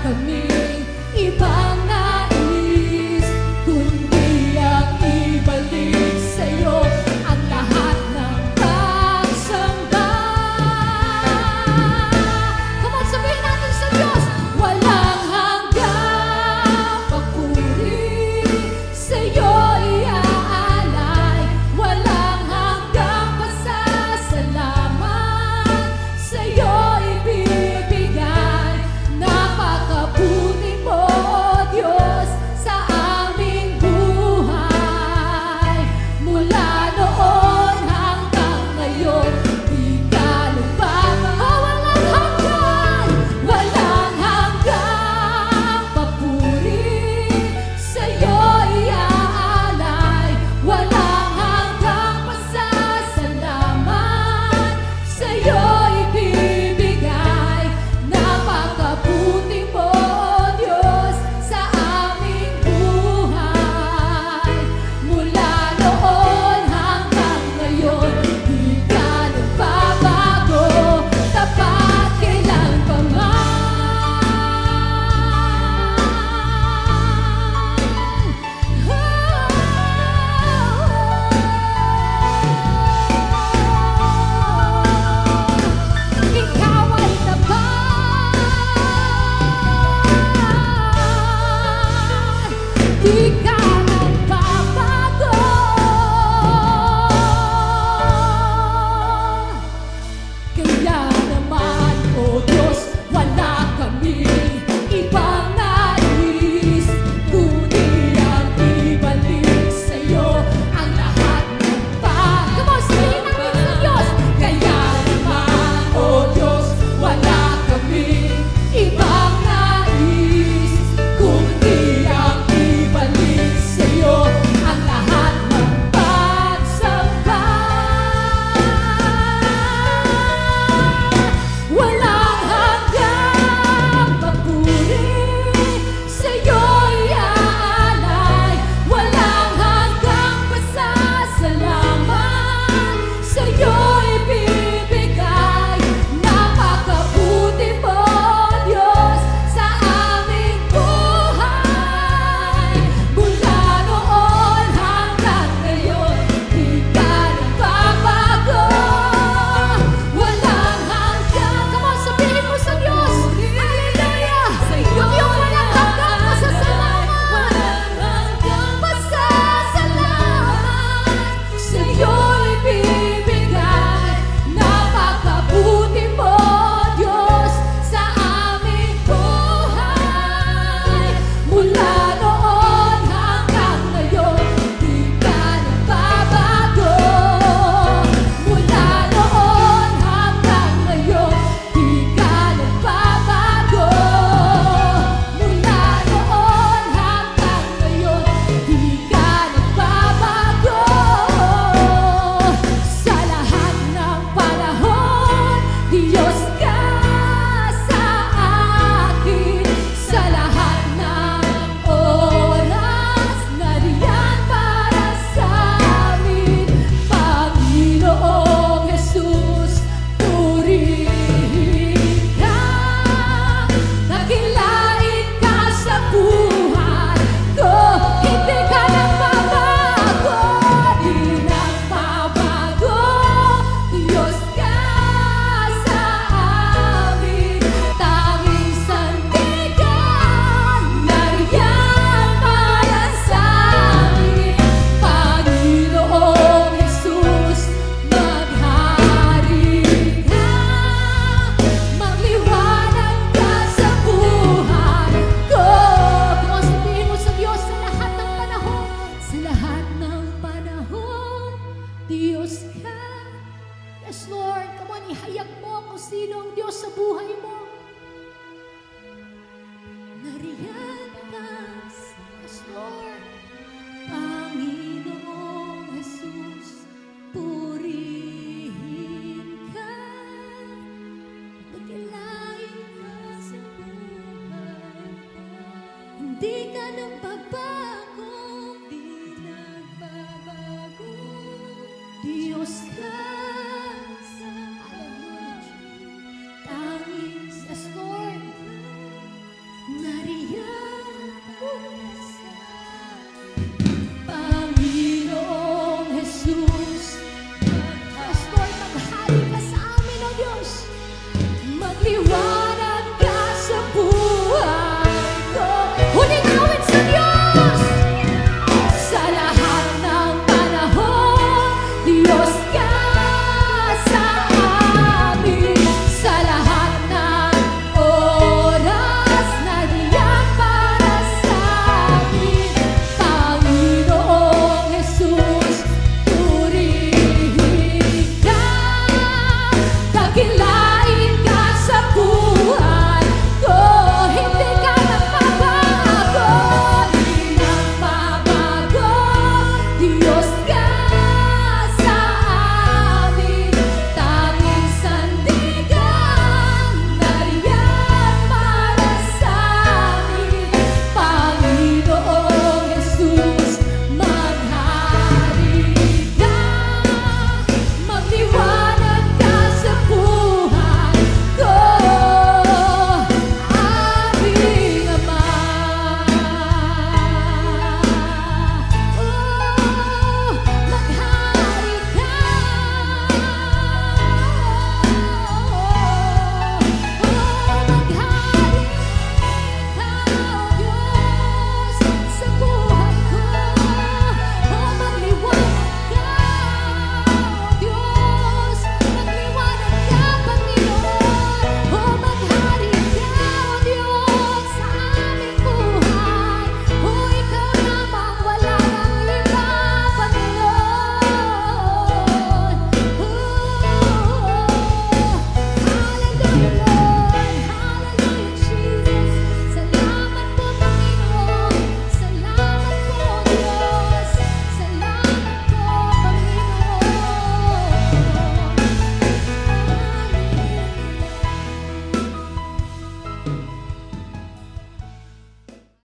kaming ibang nais, kundi ang ibalik sa'yo ang lahat ng pagsamba. Come on, sabihin natin sa Diyos, walang hanggang papuri sa'yo iaalay, walang hanggang pasasalamat sa'yo ibibigay. Napakabuti mo, Diyos, sa aming buhay. Mula noon hanggang ngayon, di ka nagbabago. Walang hanggang papuri sa'yo iaalay, walang hanggang pasasalamat sa'yo ibibigay. Napakabuti mo, Diyos, sa aming buhay. Mula noon hanggang ngayon, di ka nagbabago, tapat kailanpaman. Ikaw ay tapat, di ka nagbabago. Kaya naman, O Diyos, wala kaming ibang nais, kundi ang ibalik sa'yo ang lahat ng Come on, sabihin natin sa Diyos. Kaya naman, O Diyos, wala kaming ibang nais, kundi ang ibalik sa'yo ang lahat ng pagsamba. Walang hanggang papuri sa'yo iaalay, walang hanggang pasasalamat sa'yo ibibigay. Napakabuti mo, Diyos, sa aming buhay. Mula noon hanggang ngayon, di ka nagbabago. Walang hanggang, come on, sabihin mo sa Diyos, hallelujah, yung walang hanggang pasasalamat, sa'yo ibibigay. Napakabuti mo, Diyos, sa aming buhay. Mula noon hanggang ngayon, di ka nagbabago. Mula noon hanggang ngayon, di ka nagbabago. Mula noon hanggang ngayon, di ka nagbabago. Sa lahat ng panahon, Diyos ka sa akin. Sa lahat ng oras, nariyan para sa amin. Panginoong Jesus, purihin ka. Nakilain ka sa buhay ko. Hindi ka nagbabago, di nagbabago. Diyos ka sa amin. Tanging sandigan, nariyan para sa amin. Panginoong Jesus, maghari ka. Magliwanag ka sa buhay ko. Kung ang sabihin mo sa Diyos, sa lahat ng panahon, sa lahat ng panahon, Diyos ka. Yes, Lord. Come on, ihayag mo kung sino ang Diyos sa buhay mo. Nariyan ka. Yes, Lord. Panginoong Jesus, purihin ka. Nakilain ka sa buhay ko. Hindi ka nagbabago, di nagbabago. Diyos ka sa alam mo, tanging tiwala